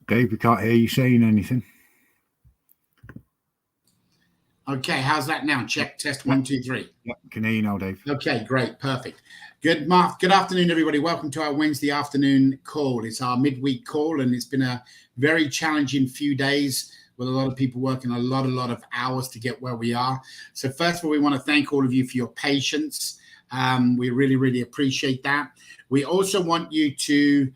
Dave, we can't hear you saying anything. Okay, how's that now? Check, test, 1, 2, 3. Yep, can hear you now, Dave. Okay, great, perfect. Good afternoon, everybody. Welcome to our Wednesday afternoon call. It's our midweek call, and it's been a very challenging few days with a lot of people working a lot of hours to get where we are. So first of all, we want to thank all of you for your patience. We really appreciate that. We also want you to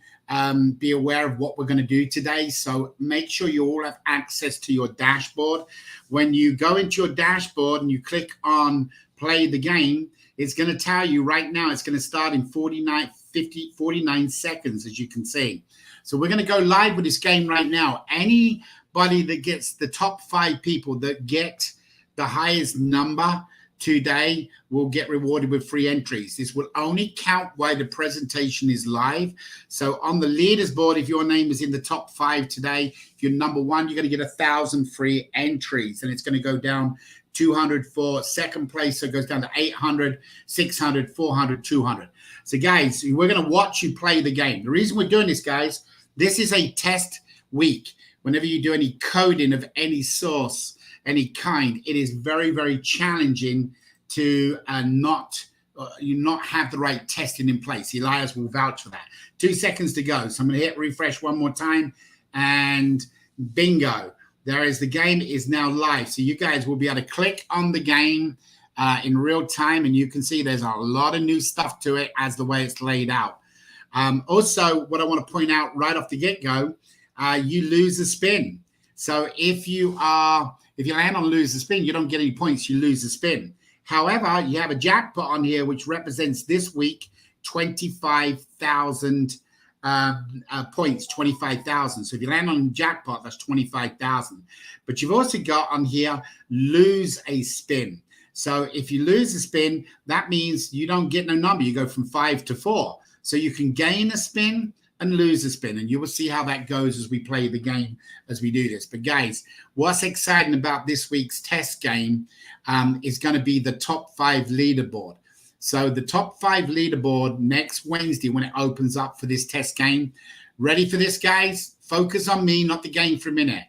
be aware of what we're going to do today. So make sure you all have access to your dashboard. When you go into your dashboard and you click on play the game, it's going to tell you right now, it's going to start in 49 seconds, as you can see. So we're going to go live with this game right now. Anybody that gets the top 5 people that get the highest number today will get rewarded with free entries. This will only count while the presentation is live. So on the leaders board, if your name is in the top 5 today, if you're number 1, you're going to get 1,000 free entries, and it's going to go down 200 for second place. So it goes down to 800, 600, 400, 200. So guys, we're going to watch you play the game. The reason we're doing this, guys, this is a test week. Whenever you do any coding of any source, any kind, it is very challenging to not have the right testing in place. Elias will vouch for that. 2 seconds to go. So I'm going to hit refresh one more time, and bingo. There is, the game is now live. So you guys will be able to click on the game in real time, and you can see there's a lot of new stuff to it as the way it's laid out. Also, what I want to point out right off the get-go, you lose a spin. So if you land on lose the spin, you don't get any points, you lose the spin. However, you have a jackpot on here, which represents this week 25,000 points, 25,000. So if you land on jackpot, that's 25,000. But you've also got on here, lose a spin. So if you lose a spin, that means you don't get no number. You go from 5 to 4. So you can gain a spin and lose a spin, and you will see how that goes as we play the game as we do this. But guys, what's exciting about this week's test game is going to be the top 5 leaderboard. So the top 5 leaderboard next Wednesday when it opens up for this test game. Ready for this, guys? Focus on me, not the game for a minute.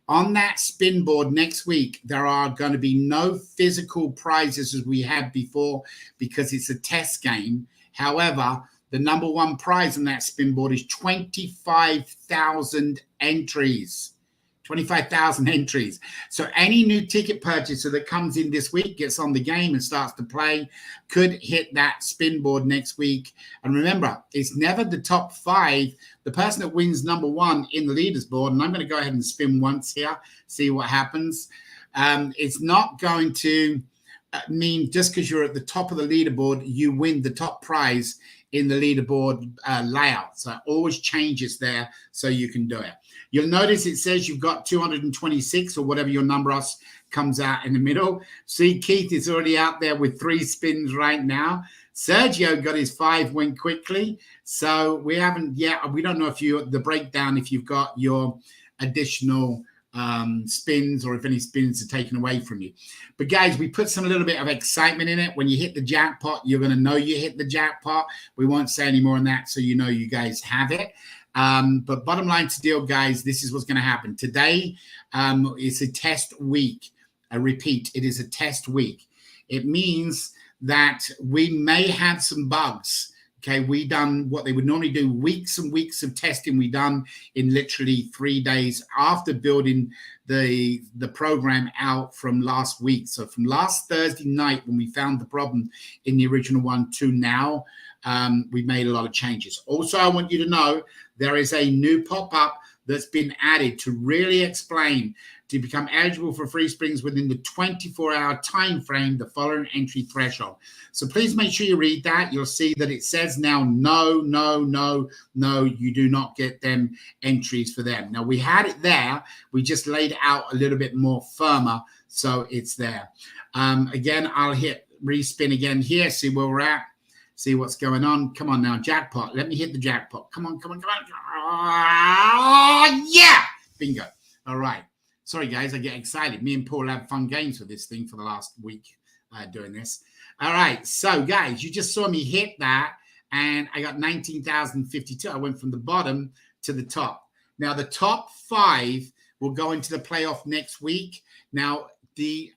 On that spin board next week, there are going to be no physical prizes as we had before because it's a test game. However, the number 1 prize on that spin board is 25,000 entries. 25,000 entries. So any new ticket purchaser that comes in this week, gets on the game and starts to play, could hit that spin board next week. And remember, it's never the top 5. The person that wins number 1 in the leaders board, and I'm going to go ahead and spin once here, see what happens. It's not going to mean just because you're at the top of the leaderboard, you win the top prize in the leaderboard layout. So it always changes there so you can do it. You'll notice it says you've got 226 or whatever your number comes out in the middle. See, Keith is already out there with 3 spins right now. Sergio got his 5, went quickly. So we haven't yet, we don't know if the breakdown, if you've got your additional spins or if any spins are taken away from you. But guys, we put a little bit of excitement in it. When you hit the jackpot, you're going to know you hit the jackpot. We won't say any more on that, so you know you guys have it. But bottom line to deal, guys, this is what's going to happen. Today is a test week. I repeat, it is a test week. It means that we may have some bugs. Okay, we done what they would normally do, weeks and weeks of testing. We done in literally 3 days after building the program out from last week. So from last Thursday night when we found the problem in the original one to now, we made a lot of changes. Also, I want you to know there is a new pop-up that's been added to really explain to become eligible for free spins within the 24-hour time frame, the following entry threshold. So please make sure you read that. You'll see that it says now, no, you do not get them entries for them. Now, we had it there. We just laid it out a little bit more firmer, so it's there. Again, I'll hit respin again here, see where we're at. See what's going on. Come on now, jackpot. Let me hit the jackpot. Come on. Oh, yeah! Bingo. All right. Sorry, guys, I get excited. Me and Paul have fun games with this thing for the last week doing this. All right. So, guys, you just saw me hit that, and I got 19,052. I went from the bottom to the top. Now, the top 5 will go into the playoff next week. Now, the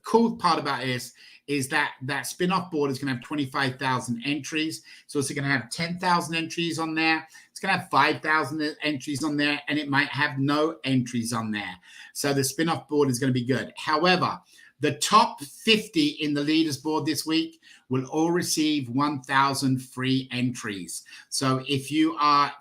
cool part about this is that spin-off board is going to have 25,000 entries. So it's going to have 10,000 entries on there. It's going to have 5,000 entries on there, and it might have no entries on there. So the spin-off board is going to be good. However, the top 50 in the leaders board this week will all receive 1,000 free entries. So if you are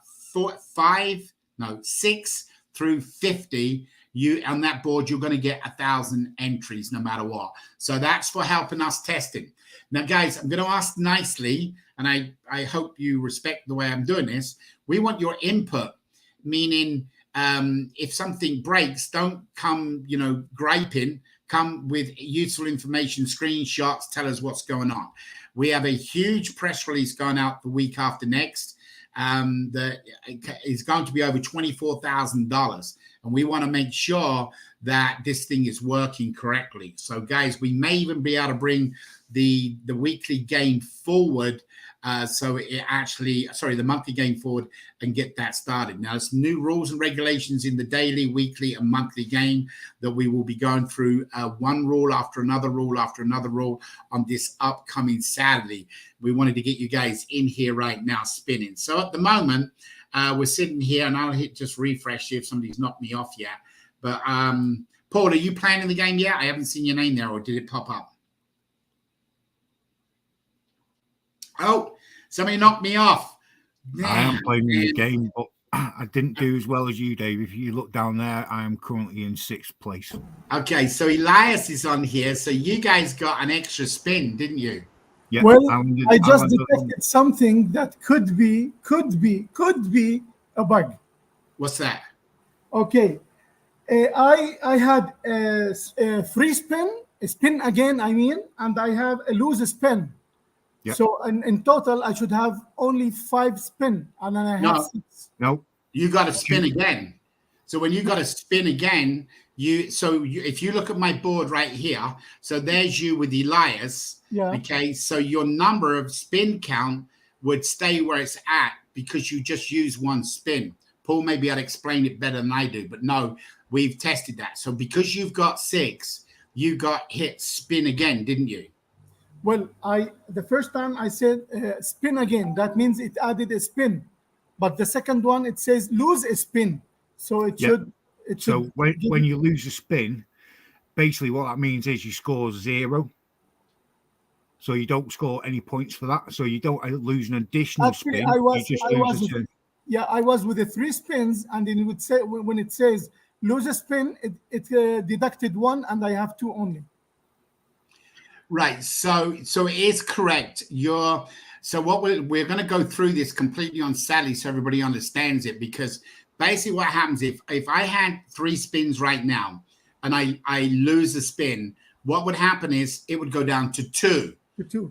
6 through 50, you on that board, you're going to get 1,000 entries no matter what. So that's for helping us testing. Now, guys, I'm going to ask nicely, and I hope you respect the way I'm doing this. We want your input, meaning if something breaks, don't come, griping. Come with useful information, screenshots, tell us what's going on. We have a huge press release going out the week after next. That is going to be over $24,000, and we want to make sure that this thing is working correctly. So, guys, we may even be able to bring the weekly game forward. The monthly game forward and get that started. Now, there's new rules and regulations in the daily, weekly, and monthly game that we will be going through one rule after another rule after another rule on this upcoming Saturday. We wanted to get you guys in here right now spinning. So at the moment, we're sitting here, and I'll hit just refresh if somebody's knocked me off yet. But Paul, are you playing in the game yet? I haven't seen your name there, or did it pop up? Oh, somebody knocked me off. I am playing in the game, but I didn't do as well as you, Dave. If you look down there, I am currently in 6th place. Okay, so Elias is on here. So you guys got an extra spin, didn't you? Yeah. Well, I just detected something that could be a bug. What's that? Okay, I had a free spin, a spin again, and I have a lose spin. Yep. So in total, I should have only 5 spin, and then I have 6. No, you got to spin again. So when you got to spin again, if you look at my board right here, so there's you with Elias. Yeah. Okay, so your number of spin count would stay where it's at because you just use 1 spin. Paul, maybe I'd explain it better than I do, but no, we've tested that. So because you've got 6, you got hit spin again, didn't you? Well, the first time I said spin again, that means it added a spin. But the second one, it says lose a spin. So it should. So when you lose a spin, basically what that means is you score 0. So you don't score any points for that. So you don't lose an additional spin. I was with the 3 spins, and then it would say when it says lose a spin, it deducted 1, and I have 2 only. Right. So it is correct. So what we're going to go through this completely on Saturday so everybody understands it, because basically what happens if I had 3 spins right now and I lose a spin, what would happen is it would go down to 2.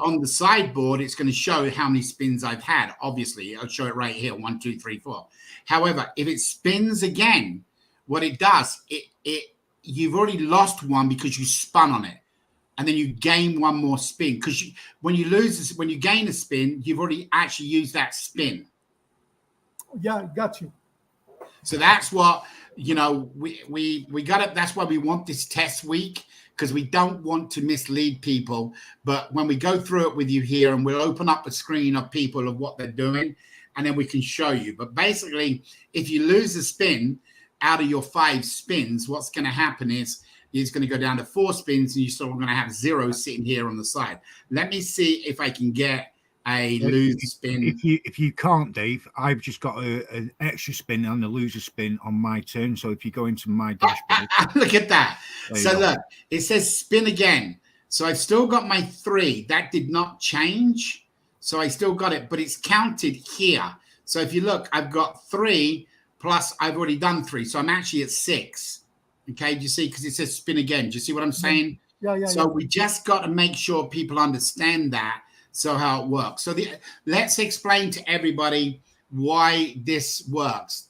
On the sideboard, it's going to show how many spins I've had. Obviously, I'll show it right here, 1, 2, 3, 4. However, if it spins again, what it does, you've already lost 1 because you spun on it. And then you gain 1 more spin, because when you gain a spin, you've already actually used that spin. Yeah, got you. So that's what we got it. That's why we want this test week, because we don't want to mislead people. But when we go through it with you here, and we'll open up a screen of people of what they're doing, and then we can show you. But basically, if you lose a spin out of your 5 spins, what's going to happen is it's going to go down to 4 spins, and you're still going to have 0 sitting here on the side. Let me see if I can get a lose spin. If you can't, Dave, I've just got an extra spin and a loser spin on my turn. So if you go into my dashboard, look at that. So look, it says spin again. So I've still got my 3. That did not change. So I still got it, but it's counted here. So if you look, I've got 3 plus I've already done 3. So I'm actually at 6. Okay, do you see? Because it says spin again. Do you see what I'm saying? Yeah. So we just got to make sure people understand that. So how it works. So let's explain to everybody why this works.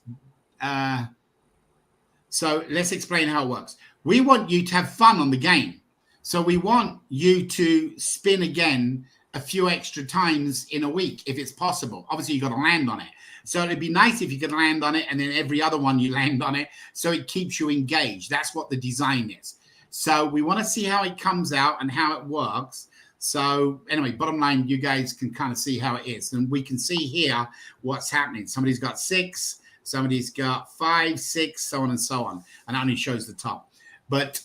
So let's explain how it works. We want you to have fun on the game. So we want you to spin again a few extra times in a week if it's possible. Obviously, you got to land on it. So it'd be nice if you could land on it, and then every other one you land on it, so it keeps you engaged. That's what the design is. So we want to see how it comes out and how it works. So anyway, bottom line, you guys can kind of see how it is. And we can see here what's happening. Somebody's got 6, somebody's got 5, 6, so on and so on. And it only shows the top. But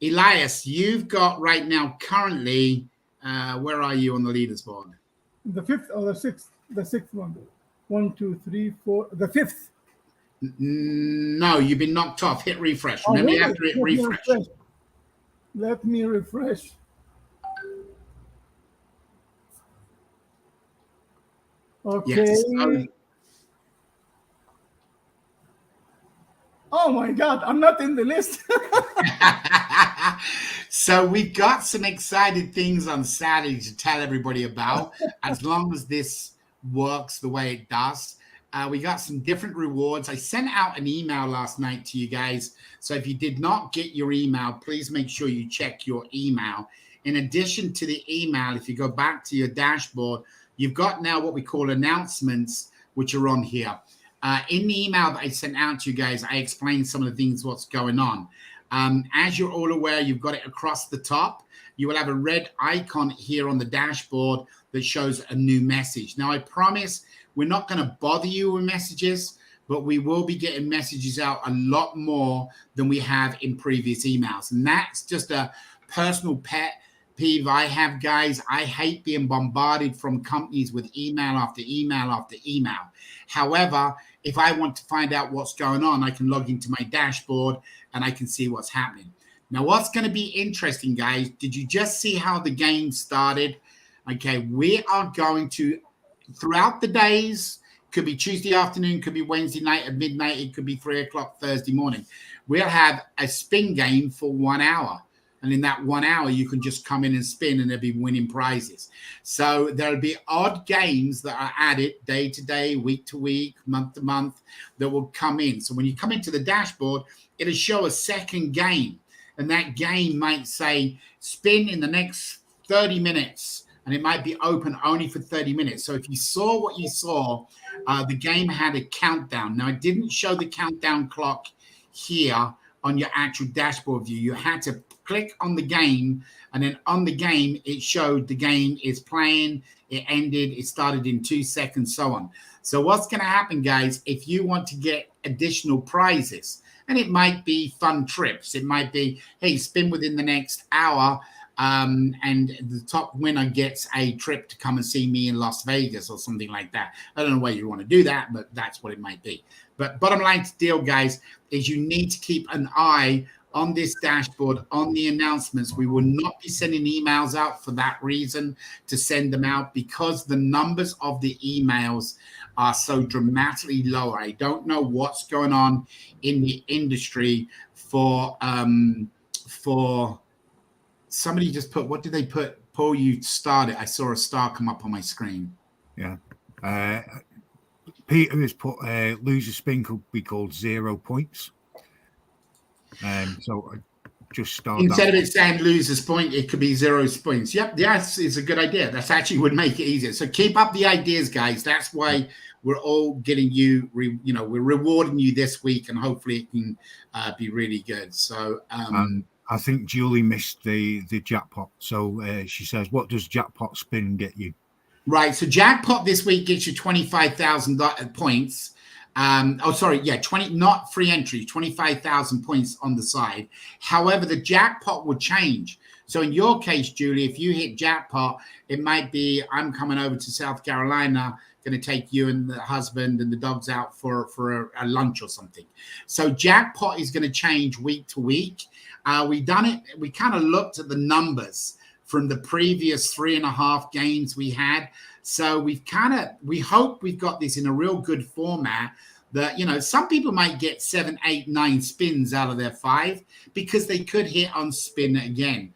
Elias, you've got right now currently, where are you on the leaders board? The 5th or the 6th? The 6th one. 1, 2, 3, 4. The 5th. No, you've been knocked off. Hit refresh. Remember, you have to hit refresh. Let me refresh. Okay. Yes. Oh my God, I'm not in the list. So we've got some exciting things on Saturday to tell everybody about, as long as this works the way it does. We got some different rewards. I sent out an email last night to you guys. So if you did not get your email, please make sure you check your email. In addition to the email, if you go back to your dashboard, you've got now what we call announcements, which are on here. In the email that I sent out to you guys, I explained some of the things, what's going on. As you're all aware, you've got it across the top. You will have a red icon here on the dashboard that shows a new message. Now, I promise we're not going to bother you with messages, but we will be getting messages out a lot more than we have in previous emails. And that's just a personal pet peeve I have, guys. I hate being bombarded from companies with email after email after email. However, if I want to find out what's going on, I can log into my dashboard and I can see what's happening. Now, what's going to be interesting, guys, did you just see how the game started? Okay, we are going to, throughout the days, could be Tuesday afternoon, could be Wednesday night at midnight, it could be 3 o'clock Thursday morning. We'll have a spin game for 1 hour. And in that 1 hour, you can just come in and spin and they'll be winning prizes. So there'll be odd games that are added day to day, week to week, month to month that will come in. So when you come into the dashboard, it'll show a second game. And that game might say spin in the next 30 minutes. And it might be open only for 30 minutes. So if you saw what you saw, the game had a countdown. Now, it didn't show the countdown clock here on your actual dashboard view. You had to click on the game, and then on the game, it showed the game is playing, it ended, it started in 2 seconds, so on. So what's going to happen, guys, if you want to get additional prizes, and it might be fun trips, it might be, hey, spin within the next hour, and the top winner gets a trip to come and see me in Las Vegas or something like that. I don't know why you want to do that, but that's what it might be. But bottom line deal, guys, is you need to keep an eye on this dashboard, on the announcements. We will not be sending emails out for that reason, to send them out, because the numbers of the emails are so dramatically lower. I don't know what's going on in the industry for somebody just put, what did they put? Paul, you started. I saw a star come up on my screen. Yeah. Peter has put loser spin could be called 0 points. So I just started. Instead of it saying losers point, it could be 0 points. Yep, yes, it's a good idea. That's actually would make it easier. So keep up the ideas, guys. That's why we're all getting you, we're rewarding you this week, and hopefully it can be really good. So I think Julie missed the jackpot. So she says, what does jackpot spin get you? Right. So jackpot this week gets you 25,000 points. 20, not free entry, 25,000 points on the side. However, the jackpot will change. So in your case, Julie, if you hit jackpot, it might be, I'm coming over to South Carolina, going to take you and the husband and the dogs out for a lunch or something. So jackpot is going to change week to week. We kind of looked at the numbers from the previous 3.5 games we had. So we hope we've got this in a real good format that, some people might get 7, 8, 9 spins out of their 5 because they could hit on spin again.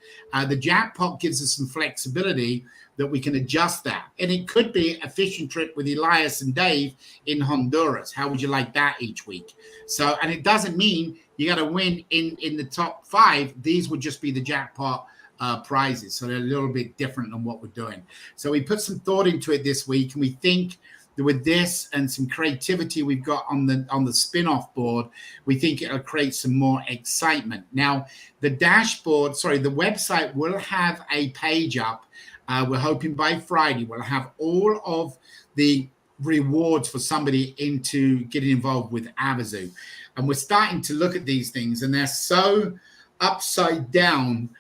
The jackpot gives us some flexibility that we can adjust that. And it could be a fishing trip with Elias and Dave in Honduras. How would you like that each week? So, and it doesn't mean you got to win in the top 5. These would just be the jackpot prizes. So they're a little bit different than what we're doing. So we put some thought into it this week, and we think that with this and some creativity we've got on the spin-off board, we think it'll create some more excitement. Now, the website will have a page up. We're hoping by Friday we'll have all of the rewards for somebody into getting involved with Avazoo. And we're starting to look at these things, and they're so upside down.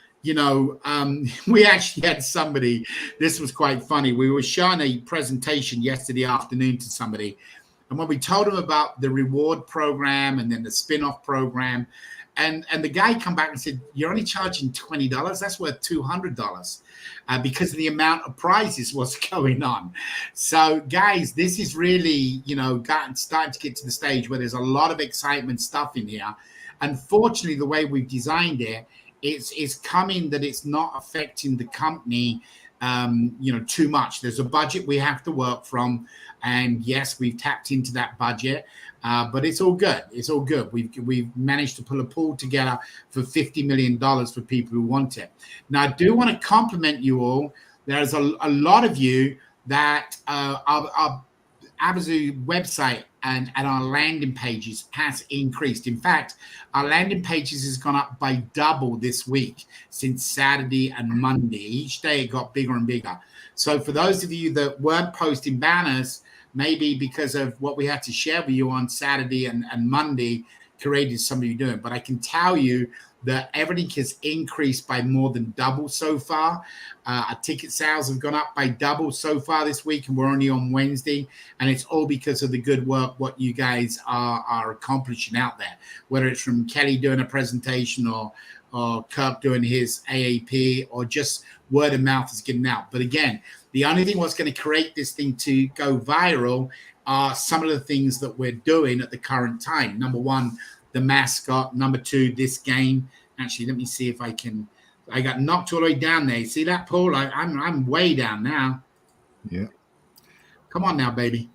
We actually had somebody, this was quite funny. We were showing a presentation yesterday afternoon to somebody. And when we told them about the reward program and then the spin-off program, and the guy come back and said, you're only charging $20. That's worth $200 because of the amount of prizes what's going on. So guys, this is really, starting to get to the stage where there's a lot of excitement stuff in here. Unfortunately, the way we've designed it, it's coming that it's not affecting the company, too much. There's a budget we have to work from, and yes, we've tapped into that budget, but it's all good. It's all good. We've managed to pull a pool together for $50 million for people who want it. Now, I do want to compliment you all. There's a lot of you that our Avazoo website and our landing pages has increased. In fact, our landing pages has gone up by double this week since Saturday and Monday. Each day it got bigger and bigger. So for those of you that weren't posting banners, maybe because of what we had to share with you on Saturday and Monday, created some of you doing. But I can tell you that everything has increased by more than double so far. Our ticket sales have gone up by double so far this week, and we're only on Wednesday. And it's all because of the good work, what you guys are accomplishing out there, whether it's from Kelly doing a presentation or Kirk doing his AAP, or just word of mouth is getting out. But again, the only thing what's going to create this thing to go viral are some of the things that we're doing at the current time. Number one, the mascot. Number two, this game. Actually, let me see if I can. I got knocked all the way down there. See that, Paul? I'm way down now. Yeah. Come on now, baby.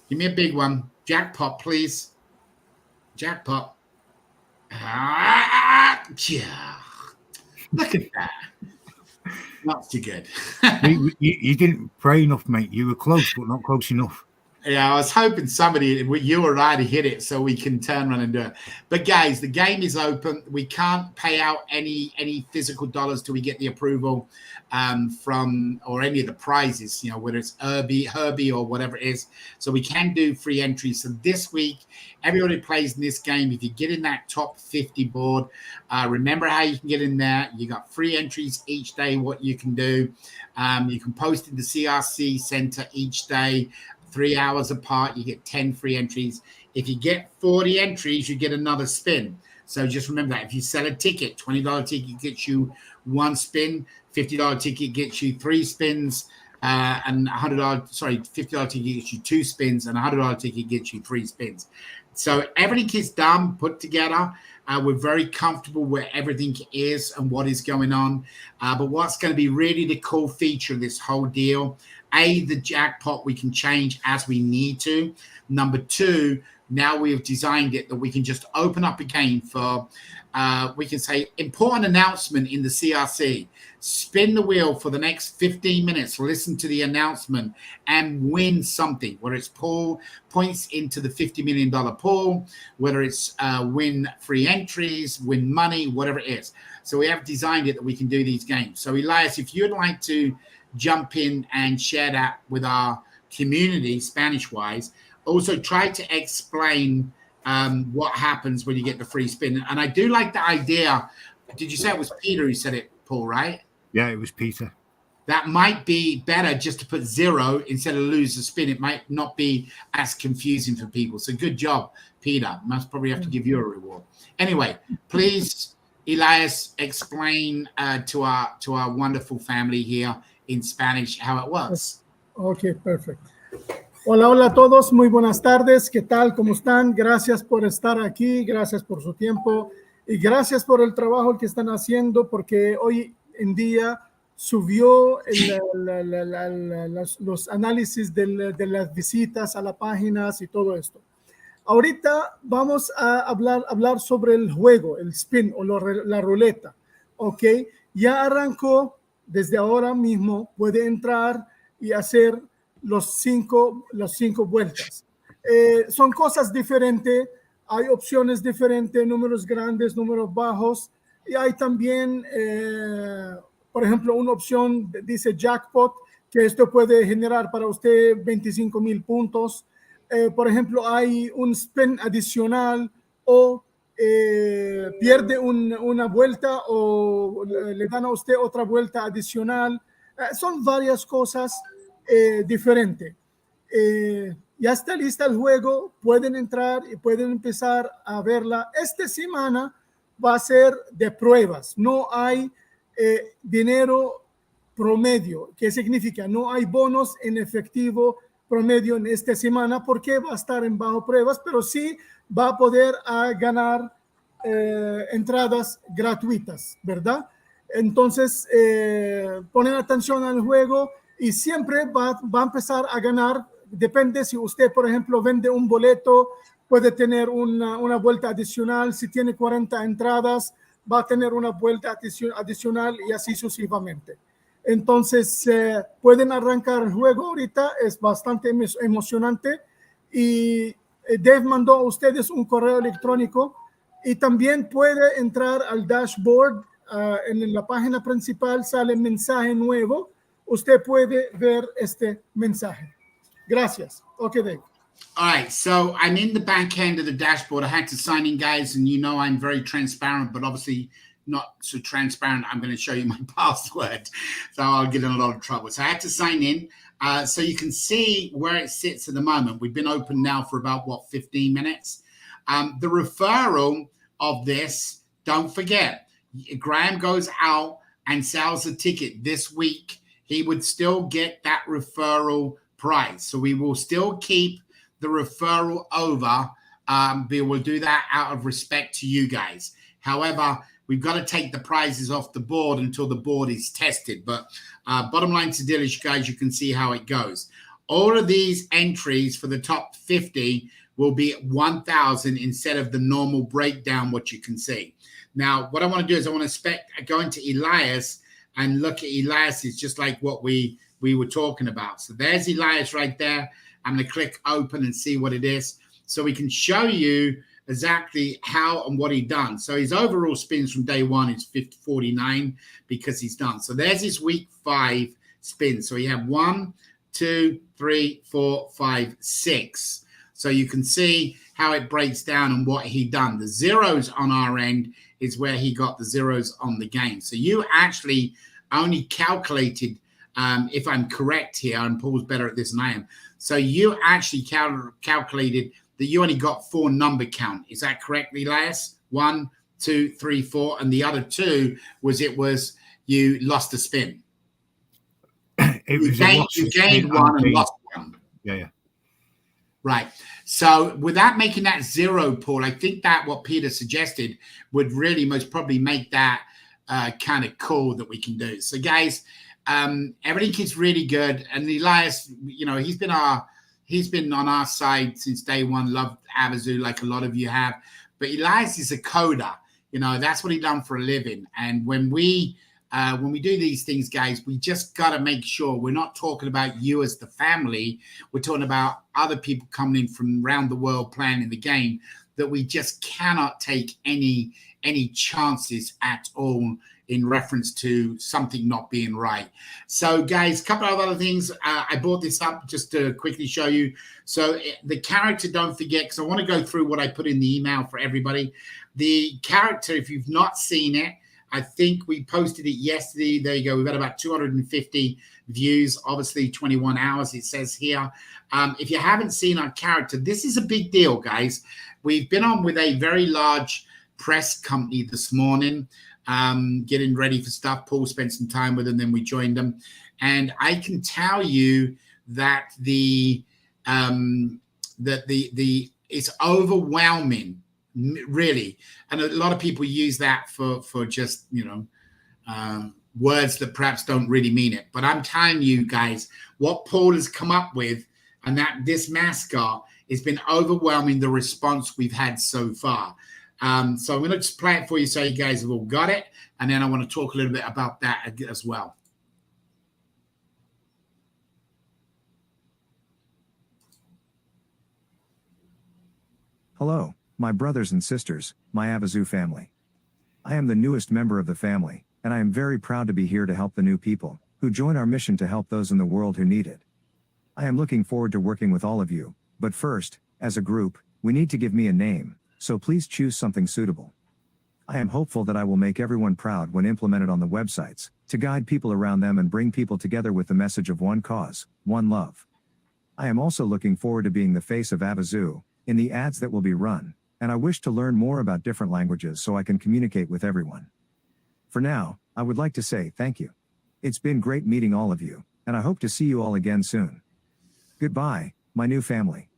Give me a big one. Jackpot, please. Jackpot. Yeah. Look at that. Not too good. you didn't pray enough, mate. You were close, but not close enough. Yeah, I was hoping you or I to hit it so we can turn around and do it. But guys, the game is open. We can't pay out any physical dollars till we get the approval from or any of the prizes, whether it's Herbie or whatever it is. So we can do free entries. So this week, everybody plays in this game. If you get in that top 50 board, remember how you can get in there. You got free entries each day, what you can do. You can post in the CRC center each day. 3 hours apart, you get 10 free entries. If you get 40 entries, you get another spin. So just remember that. If you sell a ticket, $20 ticket gets you one spin, $50 ticket gets you 3 spins, and $50 ticket gets you 2 spins, and $100 ticket gets you 3 spins. So everything is done, put together. We're very comfortable where everything is and what is going on. But what's going to be really the cool feature of this whole deal, the jackpot we can change as we need to. Number two, now we have designed it that we can just open up a game for, we can say, important announcement in the CRC. Spin the wheel for the next 15 minutes, listen to the announcement, and win something, whether it's points into the $50 million pool, whether it's win free entries, win money, whatever it is. So we have designed it that we can do these games. So Elias, if you'd like to jump in and share that with our community, Spanish-wise, also try to explain what happens when you get the free spin. And I do like the idea. Did you say it was Peter who said it, Paul, right? Yeah, it was Peter. That might be better just to put 0 instead of lose the spin. It might not be as confusing for people. So good job, Peter. Must probably have to give you a reward. Anyway, please, Elias, explain to our wonderful family here in Spanish how it works. Okay, perfect. Hola a todos, muy buenas tardes, ¿qué tal? ¿Cómo están? Gracias por estar aquí, gracias por su tiempo y gracias por el trabajo que están haciendo, porque hoy en día subió los análisis de las visitas a las páginas y todo esto. Ahorita vamos a hablar sobre el juego, el spin o la ruleta, ¿ok? ya arrancó, desde ahora mismo puede entrar y hacer los cinco vueltas. Son cosas diferentes, hay opciones diferentes, números grandes, números bajos, y hay también, por ejemplo, una opción dice jackpot, que esto puede generar para usted 25,000 puntos. Por ejemplo, hay un spin adicional o pierde una vuelta o le dan a usted otra vuelta adicional. Son varias cosas diferentes. Ya está lista el juego, pueden entrar y pueden empezar a verla. Esta semana va a ser de pruebas, no hay dinero promedio. ¿Qué significa? No hay bonos en efectivo promedio en esta semana porque va a estar en bajo pruebas, pero sí va a poder ganar entradas gratuitas, ¿verdad? Entonces, ponen atención al juego y siempre va a empezar a ganar. Depende si usted, por ejemplo, vende un boleto, puede tener una vuelta adicional. Si tiene 40 entradas, va a tener una vuelta adicional y así sucesivamente. Entonces, pueden arrancar el juego ahorita, es bastante emocionante. Y Dave mandó a ustedes un correo electrónico y también puede entrar al dashboard. En la página principal sale mensaje nuevo. Usted puede ver este mensaje. Gracias. Okay, Dave. All right, so I'm in the back end of the dashboard. I had to sign in, guys, and you know I'm very transparent, but obviously not so transparent. I'm going to show you my password, so I'll get in a lot of trouble. So I had to sign in, so you can see where it sits at the moment. We've been open now for about, 15 minutes. The referral of this, don't forget, Graham goes out and sells a ticket this week. He would still get that referral price. So we will still keep the referral over. We will do that out of respect to you guys. However, we've got to take the prizes off the board until the board is tested. But bottom line to Dilish, guys, you can see how it goes. All of these entries for the top 50 will be 1,000 instead of the normal breakdown, what you can see. Now, what I want to do is I want to go into Elias and look at Elias. It's just like what we were talking about. So there's Elias right there. I'm going to click open and see what it is. So we can show you exactly how and what he done. So his overall spins from day one is 49 because he's done. So there's his week 5 spins. So he had 1, 2, 3, 4, 5, 6. So you can see how it breaks down and what he done. The zeros on our end is where he got the zeros on the game. So you actually only calculated, if I'm correct here, and Paul's better at this than I am. So you actually calculated that you only got 4 number count. Is that correct, Elias? 1, 2, 3, 4. And the other 2 was you lost a spin. You gained 1 and lost 1. Yeah. Right. So without making that 0, Paul, I think that what Peter suggested would really most probably make that kind of cool that we can do. So guys, everything is really good. And Elias, you know, he's been on our side since day one. Loved Avazoo like a lot of you have. But Elias is a coder. You know, that's what he done for a living. And when we do these things, guys, we just got to make sure we're not talking about you as the family. We're talking about other people coming in from around the world playing in the game, that we just cannot take any chances at all in reference to something not being right. So, guys, a couple of other things. I brought this up just to quickly show you. So the character, don't forget, because I want to go through what I put in the email for everybody. The character, if you've not seen it, I think we posted it yesterday. There you go. We've got about 250 views, obviously 21 hours, it says here. If you haven't seen our character, this is a big deal, guys. We've been on with a very large press company this morning, getting ready for stuff. Paul spent some time with them, then we joined them. And I can tell you that it's overwhelming. Really, and a lot of people use that for just, you know, words that perhaps don't really mean it. But I'm telling you guys, what Paul has come up with, and that this mascot has been overwhelming the response we've had so far. So I'm going to just play it for you so you guys have all got it. And then I want to talk a little bit about that as well. Hello, my brothers and sisters, my Avazoo family. I am the newest member of the family, and I am very proud to be here to help the new people who join our mission to help those in the world who need it. I am looking forward to working with all of you, but first, as a group, we need to give me a name, so please choose something suitable. I am hopeful that I will make everyone proud when implemented on the websites, to guide people around them and bring people together with the message of one cause, one love. I am also looking forward to being the face of Avazoo in the ads that will be run, and I wish to learn more about different languages so I can communicate with everyone. For now, I would like to say thank you. It's been great meeting all of you, and I hope to see you all again soon. Goodbye, my new family.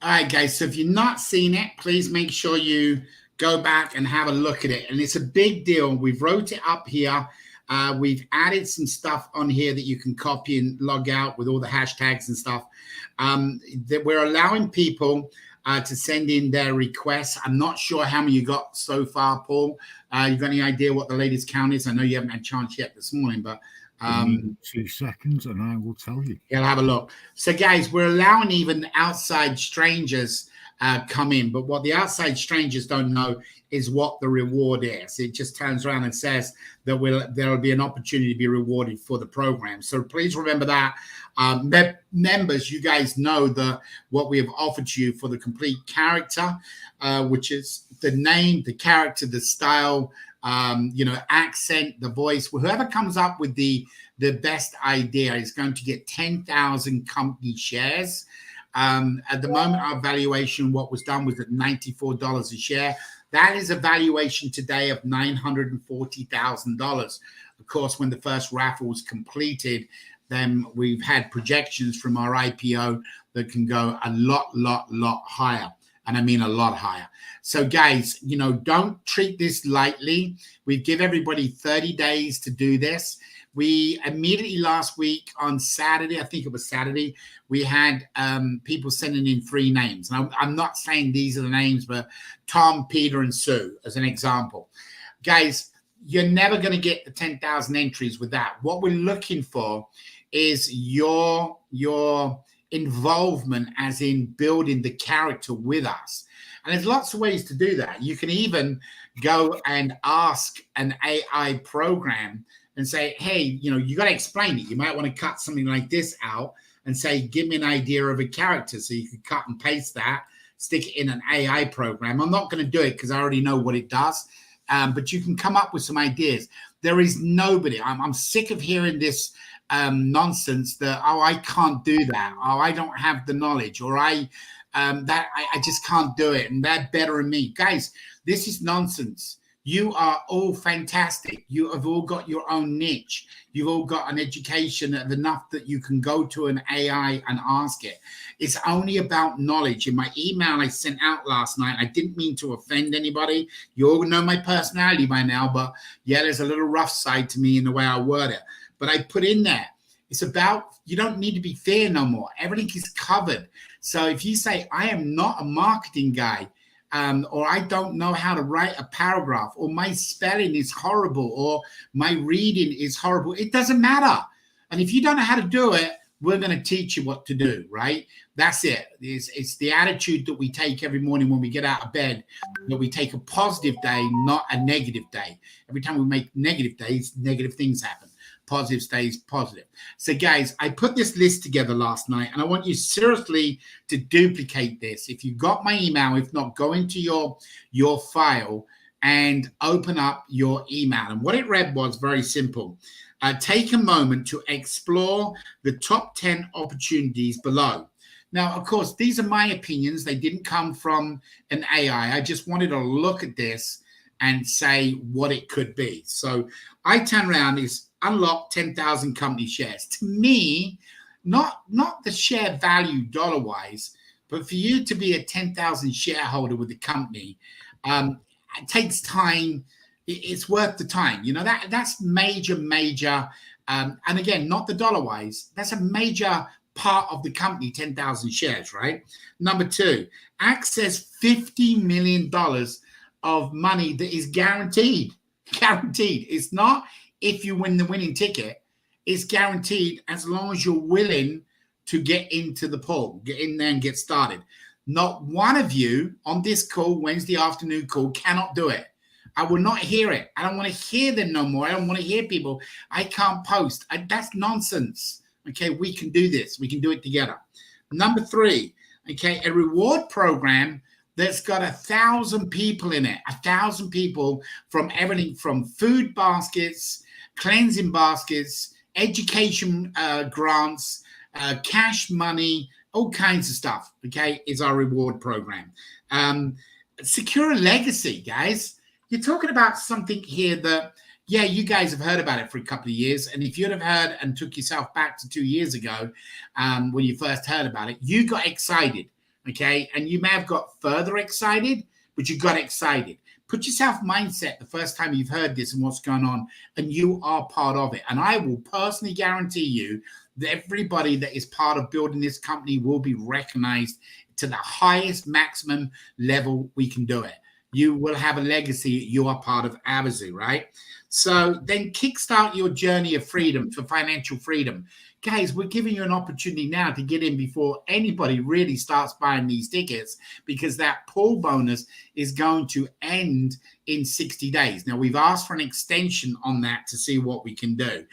All right, guys, so if you've not seen it, please make sure you go back and have a look at it. And it's a big deal. We've wrote it up here. We've added some stuff on here that you can copy and log out with all the hashtags and stuff. That we're allowing people to send in their requests. I'm not sure how many you got so far, Paul. You got any idea what the latest count is? I know you haven't had a chance yet this morning, but 2 seconds and I will tell you. You'll have a look. So, guys, we're allowing even outside strangers come in, but what the outside strangers don't know is what the reward is. It just turns around and says that there will be an opportunity to be rewarded for the program. So please remember that. Members, you guys know what we have offered to you for the complete character, which is the name, the character, the style, accent, the voice. Whoever comes up with the best idea is going to get 10,000 company shares. At the moment, our valuation, what was done was at $94 a share. That is a valuation today of $940,000. Of course, when the first raffle was completed, then we've had projections from our IPO that can go a lot higher. And I mean a lot higher. So guys, don't treat this lightly. We give everybody 30 days to do this. We immediately last week on Saturday, I think it was Saturday, we had people sending in 3 names. Now, I'm not saying these are the names, but Tom, Peter, and Sue as an example. Guys, you're never going to get the 10,000 entries with that. What we're looking for is your involvement as in building the character with us. And there's lots of ways to do that. You can even go and ask an AI program and say, hey, you got to explain it. You might want to cut something like this out and say, give me an idea of a character. So you could cut and paste that, stick it in an AI program. I'm not going to do it because I already know what it does. But you can come up with some ideas. There is nobody. I'm sick of hearing this nonsense that, I can't do that. I don't have the knowledge, or I just can't do it. And they're better than me. Guys, this is nonsense. You are all fantastic. You have all got your own niche. You've all got an education enough that you can go to an AI and ask it. It's only about knowledge. In my email I sent out last night, I didn't mean to offend anybody. You all know my personality by now, but yeah, there's a little rough side to me in the way I word it. But I put in there, it's about, you don't need to be fair no more. Everything is covered. So if you say, I am not a marketing guy, or I don't know how to write a paragraph, or my spelling is horrible, or my reading is horrible, it doesn't matter. And if you don't know how to do it, we're going to teach you what to do, right? That's it. It's the attitude that we take every morning when we get out of bed, that we take a positive day, not a negative day. Every time we make negative days, negative things happen. Positive stays positive. So guys, I put this list together last night, and I want you seriously to duplicate this. If you got my email, if not, go into your file and open up your email. And what it read was very simple. Take a moment to explore the top 10 opportunities below. Now, of course, these are my opinions. They didn't come from an AI. I just wanted to look at this and say what it could be. So I turn around, is unlock 10,000 company shares. To me, not the share value dollar-wise, but for you to be a 10,000 shareholder with the company, it takes time. It's worth the time. That's major. And again, not the dollar-wise. That's a major part of the company, 10,000 shares, right? Number 2, access $50 million of money that is guaranteed. Guaranteed. It's not if you win the winning ticket. It's guaranteed as long as you're willing to get into the pool, get in there and get started. Not one of you on this call, Wednesday afternoon call, cannot do it. I will not hear it. I don't want to hear them no more. I don't want to hear people. I can't post. That's nonsense. Okay, we can do this. We can do it together. Number 3, okay, a reward program that's got 1,000 people in it. 1,000 people from everything from food baskets, cleansing baskets, education grants, cash money, all kinds of stuff, okay, is our reward program. Secure a legacy, guys. You're talking about something here that, yeah, you guys have heard about it for a couple of years. And if you'd have heard and took yourself back to 2 years ago when you first heard about it, you got excited, okay? And you may have got further excited, but you got excited. Put yourself mindset the first time you've heard this and what's going on, and you are part of it. And I will personally guarantee you that everybody that is part of building this company will be recognized to the highest maximum level we can do it. You will have a legacy. You are part of Avazoo, right? So then kickstart your journey of freedom for financial freedom. Guys, we're giving you an opportunity now to get in before anybody really starts buying these tickets, because that pool bonus is going to end in 60 days. Now, we've asked for an extension on that to see what we can do.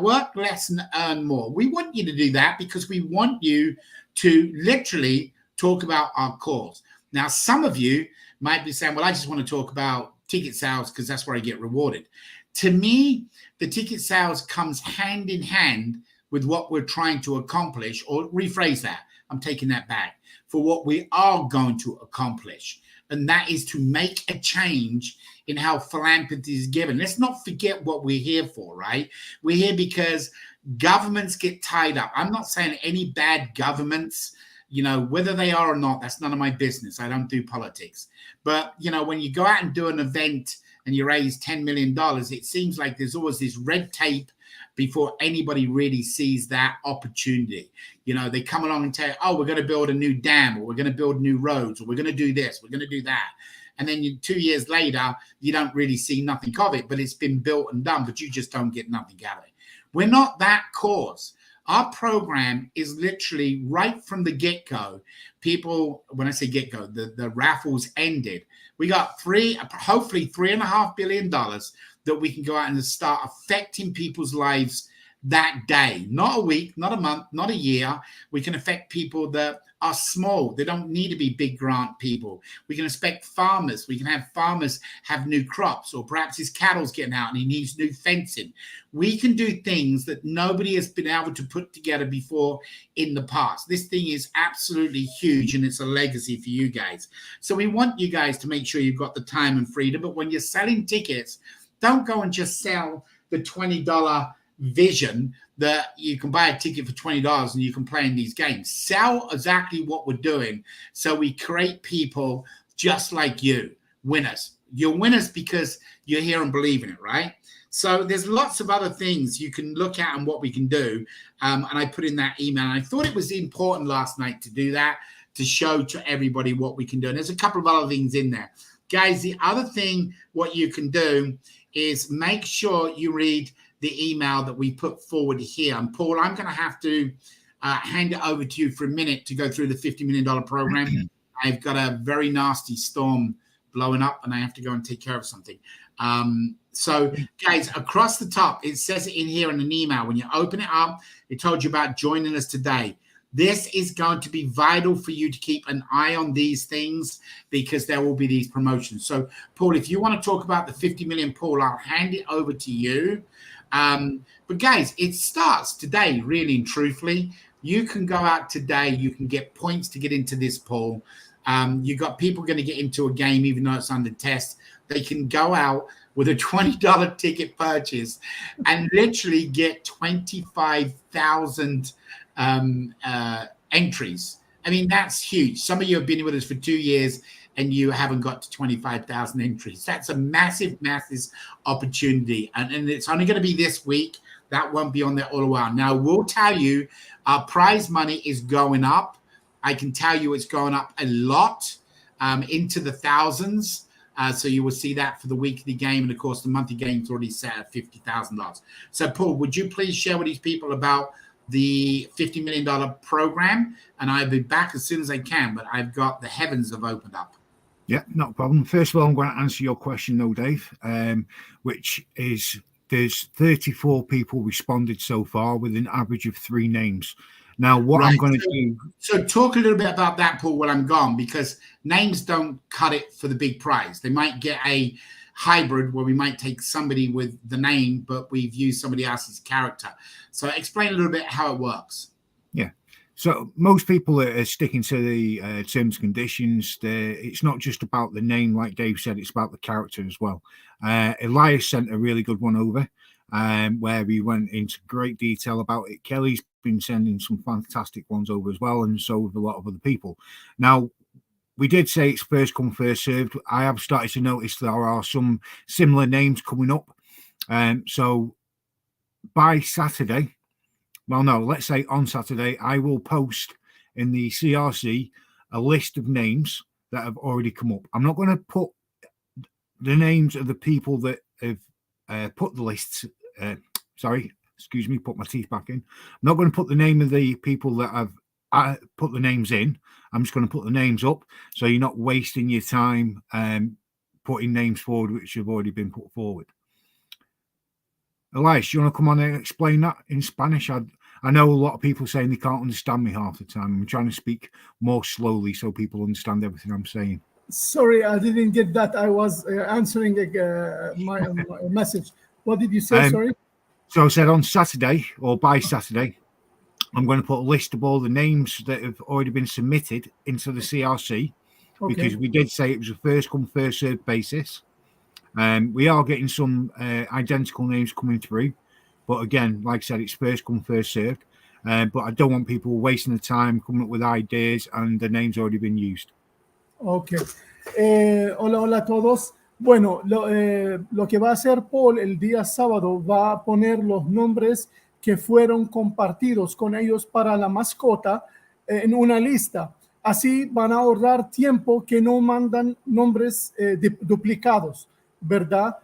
Work less and earn more. We want you to do that because we want you to literally talk about our cause. Now, some of you might be saying, well, I just want to talk about ticket sales because that's where I get rewarded. To me, the ticket sales comes hand in hand with what we're trying to accomplish, or rephrase that. I'm taking that back, for what we are going to accomplish. And that is to make a change in how philanthropy is given. Let's not forget what we're here for, right? We're here because governments get tied up. I'm not saying any bad governments, you know, whether they are or not, that's none of my business. I don't do politics. But, you know, when you go out and do an event and you raise $10 million, it seems like there's always this red tape before anybody really sees that opportunity. You know, they come along and tell you, oh, we're going to build a new dam, or we're going to build new roads, or we're going to do this, we're going to do that. And then 2 years later, you don't really see nothing of it, but it's been built and done, but you just don't get nothing out of it. We're not that cause. Our program is literally right from the get-go. People, when I say get-go, the raffles ended. We got hopefully $3.5 billion that we can go out and start affecting people's lives that day. Not a week, not a month, not a year. We can affect people that are small. They don't need to be big grant people. We can expect farmers. We can have farmers have new crops, or perhaps his cattle's getting out and he needs new fencing. We can do things that nobody has been able to put together before in the past. This thing is absolutely huge, and it's a legacy for you guys. So we want you guys to make sure you've got the time and freedom. But when you're selling tickets, don't go and just sell the $20 vision that you can buy a ticket for $20 and you can play in these games. Sell exactly what we're doing, so we create people just like you, winners. You're winners because you're here and believe in it, right? So there's lots of other things you can look at and what we can do. And I put in that email. And I thought it was important last night to do that, to show to everybody what we can do. And there's a couple of other things in there. Guys, the other thing, what you can do is make sure you read the email that we put forward here. And Paul, I'm going to have to hand it over to you for a minute to go through the $50 million program. I've got a very nasty storm blowing up and I have to go and take care of something. So guys, across the top, it says it in here in an email. When you open it up, it told you about joining us today. This is going to be vital for you to keep an eye on these things, because there will be these promotions. So Paul, if you want to talk about the 50 million, Paul, I'll hand it over to you. But guys, it starts today, really and truthfully. You can go out today. You can get points to get into this pool. You got people going to get into a game, even though it's under test. They can go out with a $20 ticket purchase and literally get 25,000 entries. I mean, that's huge. Some of you have been with us for 2 years and you haven't got to 25,000 entries. That's a massive, massive opportunity. And it's only going to be this week. That won't be on there all a while. Now, we'll tell you our prize money is going up. I can tell you it's going up a lot, into the thousands. So you will see that for the weekly game. And of course, the monthly game's already set at $50,000. So Paul, would you please share with these people about the $50 million program? And I'll be back as soon as I can, but I've got the heavens have opened up. Yeah, not a problem. First of all, I'm going to answer your question though, Dave, which is there's 34 people responded so far with an average of 3 names. Now, what I'm going to do... So talk a little bit about that, Paul, while I'm gone, because names don't cut it for the big prize. They might get a hybrid where we might take somebody with the name, but we've used somebody else's character. So explain a little bit how it works. Yeah. So most people are sticking to the terms and conditions. It's not just about the name, like Dave said, it's about the character as well. Elias sent a really good one over where we went into great detail about it. Kelly's been sending some fantastic ones over as well, and so have a lot of other people. Now, we did say it's first come, first served. I have started to notice there are some similar names coming up. So by Saturday, well, no, let's say on Saturday, I will post in the CRC a list of names that have already come up. I'm not going to put the names of the people that have put the lists. Excuse me, put my teeth back in. I'm not going to put the name of the people that have put the names in. I'm just going to put the names up, so you're not wasting your time putting names forward which have already been put forward. Elias, you want to come on and explain that in Spanish? I know a lot of people saying they can't understand me half the time. I'm trying to speak more slowly so people understand everything I'm saying. Sorry, I didn't get that. I was answering my message. What did you say? Sorry. So I said on Saturday, or by Saturday, I'm going to put a list of all the names that have already been submitted into the CRC, because we did say it was a first come, first served basis. We are getting some identical names coming through. But again, like I said, it's first come, first served. But I don't want people wasting the time coming up with ideas and the name's already been used. Ok. Hola a todos. Bueno, lo que va a hacer Paul el día sábado va a poner los nombres que fueron compartidos con ellos para la mascota en una lista. Así van a ahorrar tiempo que no mandan nombres duplicados, ¿verdad?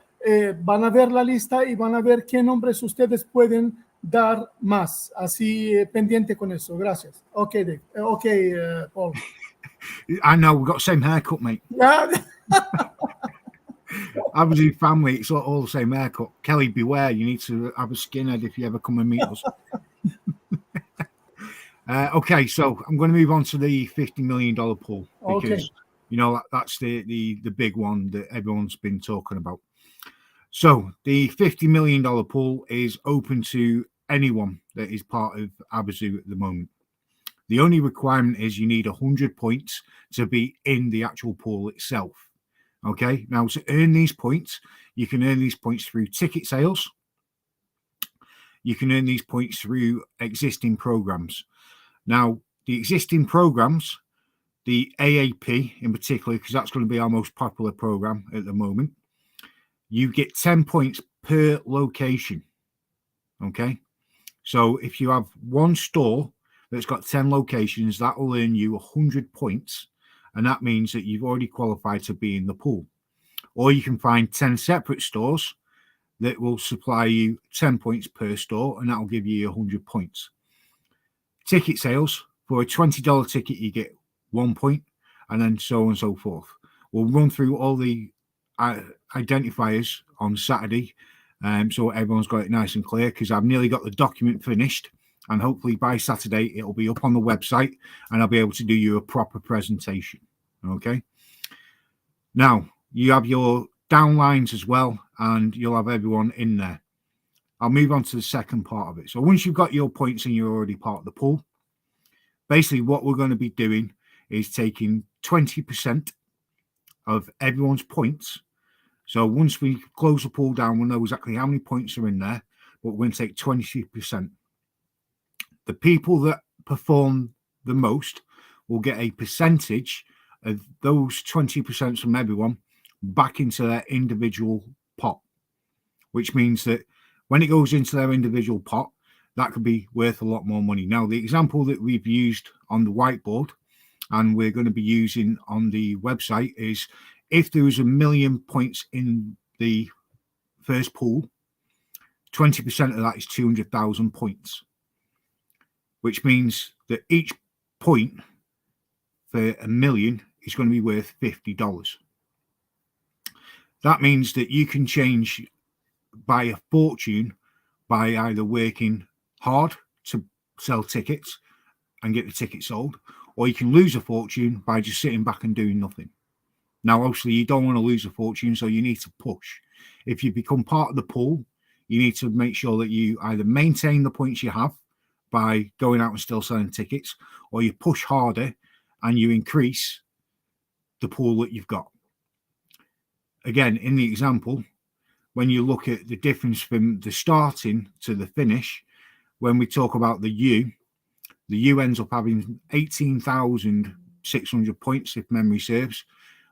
Van a ver la lista y van a ver qué nombres ustedes pueden dar más. Así pendiente con eso. Gracias. Ok, Dave. Ok, Paul. I know, we've got the same haircut, mate. Yeah. Avazoo family, it's all the same haircut. Kelly, beware, you need to have a skinhead if you ever come and meet us. Okay, so I'm going to move on to the $50 million pool, because you know that's the big one that everyone's been talking about. So the $50 million pool is open to anyone that is part of Avazoo at the moment. The only requirement is you need 100 points to be in the actual pool itself. Okay, now to earn these points, you can earn these points through ticket sales. You can earn these points through existing programs. Now, the existing programs, the AAP in particular, because that's going to be our most popular program at the moment, you get 10 points per location. Okay, so if you have one store that's got 10 locations, that will earn you 100 points. And that means that you've already qualified to be in the pool. Or you can find 10 separate stores that will supply you 10 points per store, and that will give you 100 points. Ticket sales, for a $20 ticket, you get 1 point, and then so on and so forth. We'll run through all the identifiers on Saturday, so everyone's got it nice and clear, because I've nearly got the document finished. And hopefully by Saturday, it'll be up on the website and I'll be able to do you a proper presentation. Okay. Now, you have your downlines as well, and you'll have everyone in there. I'll move on to the second part of it. So once you've got your points and you're already part of the pool, basically what we're going to be doing is taking 20% of everyone's points. So once we close the pool down, we'll know exactly how many points are in there, but we're going to take 20%. The people that perform the most will get a percentage of those 20% from everyone back into their individual pot, which means that when it goes into their individual pot, that could be worth a lot more money. Now, the example that we've used on the whiteboard and we're going to be using on the website is if there was 1 million points in the first pool, 20% of that is 200,000 points, which means that each point for 1 million is going to be worth $50. That means that you can change by a fortune by either working hard to sell tickets and get the tickets sold, or you can lose a fortune by just sitting back and doing nothing. Now, obviously, you don't want to lose a fortune, so you need to push. If you become part of the pool, you need to make sure that you either maintain the points you have by going out and still selling tickets, or you push harder and you increase the pool that you've got. Again, in the example, when you look at the difference from the starting to the finish, when we talk about the U ends up having 18,600 points, if memory serves.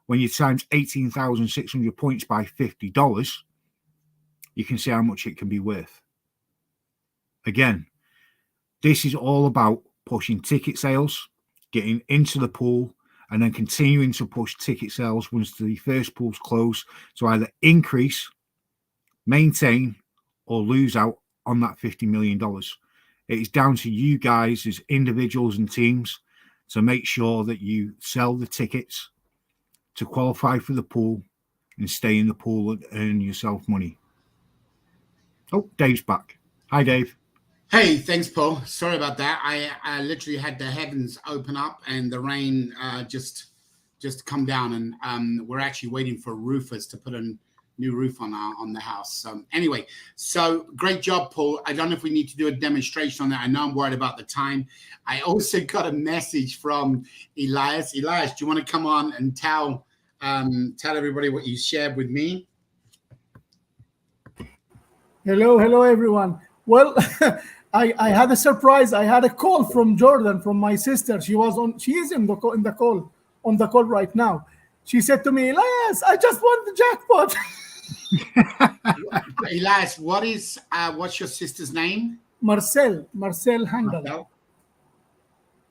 When you times 18,600 points by $50, you can see how much it can be worth. Again, this is all about pushing ticket sales, getting into the pool, and then continuing to push ticket sales once the first pool's closed to either increase, maintain, or lose out on that $50 million. It is down to you guys as individuals and teams to make sure that you sell the tickets to qualify for the pool and stay in the pool and earn yourself money. Oh, Dave's back. Hi, Dave. Hey, thanks, Paul. Sorry about that. I literally had the heavens open up and the rain just come down, and we're actually waiting for roofers to put a new roof on the house. So anyway, so great job, Paul. I don't know if we need to do a demonstration on that. I know I'm worried about the time. I also got a message from Elias. Elias, do you want to come on and tell everybody what you shared with me? Hello, everyone. Well, I had a surprise. I had a call from Jordan, from my sister. She is in the call right now. She said to me, Elias, I just won the jackpot. Elias, what's your sister's name? Marcel Hangal.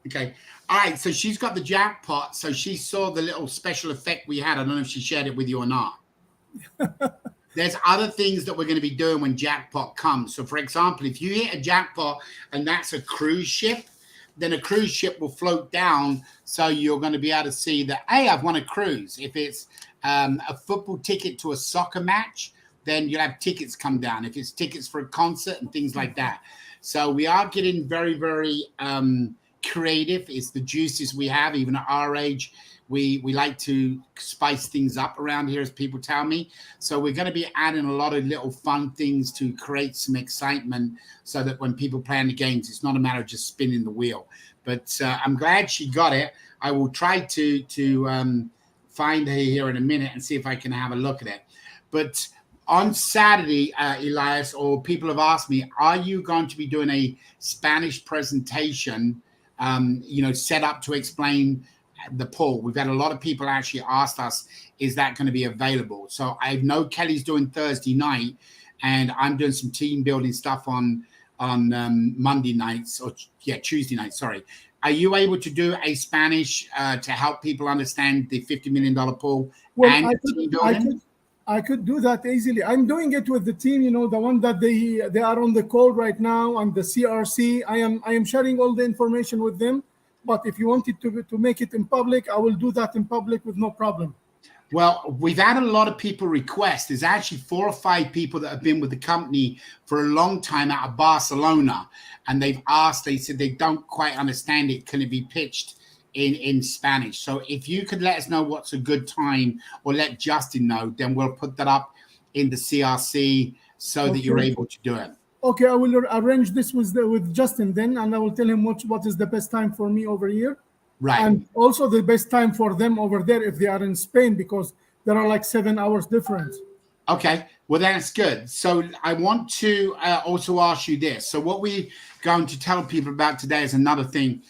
Okay. All right. So she's got the jackpot. So she saw the little special effect we had. I don't know if she shared it with you or not. There's other things that we're going to be doing when jackpot comes. So, for example, if you hit a jackpot and that's a cruise ship, then a cruise ship will float down. So you're going to be able to see that, hey, I've won a cruise. If it's a football ticket to a soccer match, then you'll have tickets come down. If it's tickets for a concert and things like that. So we are getting very, very creative. It's the juices we have, even at our age. We like to spice things up around here, as people tell me. So we're going to be adding a lot of little fun things to create some excitement so that when people play in the games, it's not a matter of just spinning the wheel. But I'm glad she got it. I will try to find her here in a minute and see if I can have a look at it. But on Saturday, Elias, or people have asked me, are you going to be doing a Spanish presentation, set up to explain the poll? We've had a lot of people actually asked us, is that going to be available? So I know Kelly's doing Thursday night, and I'm doing some team building stuff on Monday nights, Tuesday night. Sorry. Are you able to do a Spanish to help people understand the $50 million pool? Well, I could do that easily. I'm doing it with the team, the one that they are on the call right now, and the CRC. I am sharing all the information with them. But if you wanted to make it in public, I will do that in public with no problem. Well, we've had a lot of people request. There's actually 4 or 5 people that have been with the company for a long time out of Barcelona. And they've asked, they said they don't quite understand it. Can it be pitched in Spanish? So if you could let us know what's a good time, or let Justin know, then we'll put that up in the CRC so that you're able to do it. Okay, I will arrange this with Justin then, and I will tell him what is the best time for me over here. Right. And also the best time for them over there if they are in Spain, because there are like 7 hours difference. Okay, well, that's good. So I want to also ask you this. So what we're going to tell people about today is another thing.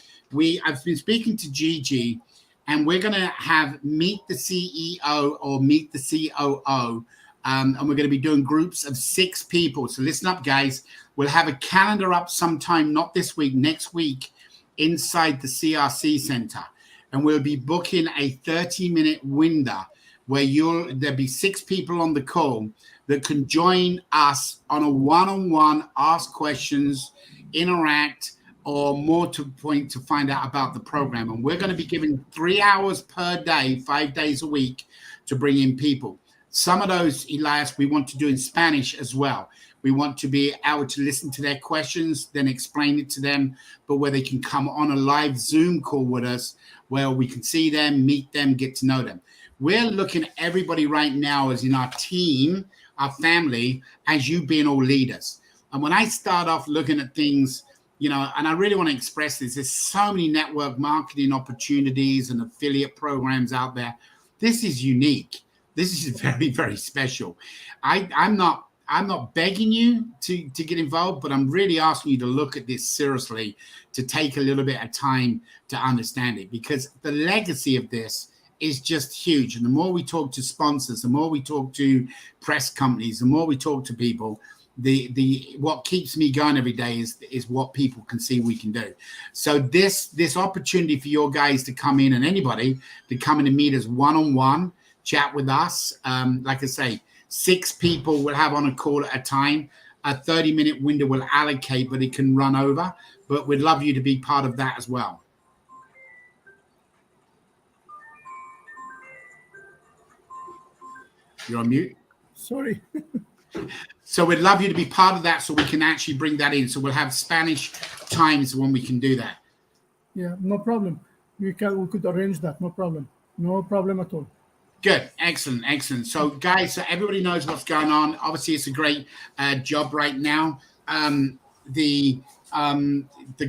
I've been speaking to Gigi, and we're going to have meet the CEO or meet the COO. And we're going to be doing groups of 6 people. So listen up, guys. We'll have a calendar up sometime, not this week, next week, inside the CRC Center. And we'll be booking a 30-minute window where there'll be 6 people on the call that can join us on a one-on-one, ask questions, interact, or more to point to find out about the program. And we're going to be giving 3 hours per day, 5 days a week to bring in people. Some of those, Elias, we want to do in Spanish as well. We want to be able to listen to their questions, then explain it to them, but where they can come on a live Zoom call with us, where we can see them, meet them, get to know them. We're looking at everybody right now as in our team, our family, as you being all leaders. And when I start off looking at things, you know, and I really want to express this, there's so many network marketing opportunities and affiliate programs out there. This is unique. This is very, very special. I'm not begging you to get involved, but I'm really asking you to look at this seriously, to take a little bit of time to understand it, because the legacy of this is just huge. And the more we talk to sponsors, the more we talk to press companies, the more we talk to people, the what keeps me going every day is what people can see we can do. So this opportunity for your guys to come in, and anybody to come in and meet us one-on-one, chat with us. Like I say, 6 people will have on a call at a time. A 30-minute window will allocate, but it can run over. But we'd love you to be part of that as well. You're on mute. Sorry. So we'd love you to be part of that so we can actually bring that in. So we'll have Spanish times when we can do that. Yeah, no problem. We could arrange that. No problem. No problem at all. Good. Excellent. Excellent. So guys, so everybody knows what's going on. Obviously, it's a great job right now. The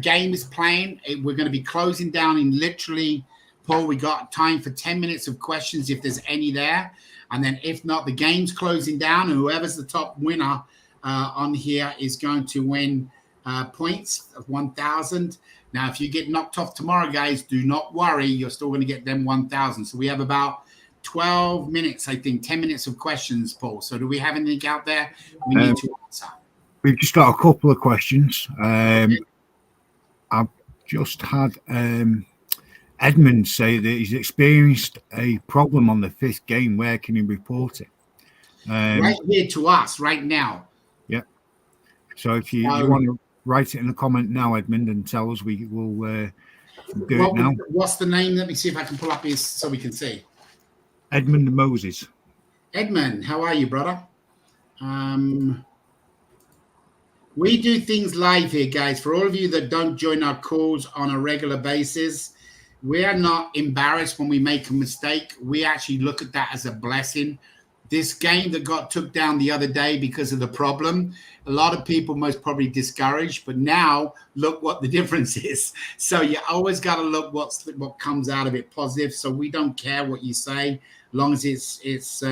game is playing. We're going to be closing down in literally, Paul, we got time for 10 minutes of questions if there's any there. And then if not, the game's closing down, and whoever's the top winner on here is going to win points of 1,000. Now, if you get knocked off tomorrow, guys, do not worry. You're still going to get them 1,000. So we have about 12 minutes, I think, 10 minutes of questions, Paul. So do we have anything out there we need to answer? We've just got a couple of questions. I've just had Edmund say that he's experienced a problem on the 5th game. Where can he report it? Right here to us, right now. Yeah. So if you want to write it in the comment now, Edmund, and tell us, we will do it now. What's the name? Let me see if I can pull up his so we can see. Edmund Moses. Edmund, how are you, brother? We do things live here, guys. For all of you that don't join our calls on a regular basis, we are not embarrassed when we make a mistake. We actually look at that as a blessing. This game that got took down the other day because of the problem, a lot of people most probably discouraged, but now look what the difference is. So you always got to look what comes out of it positive. So we don't care what you say, as long as it's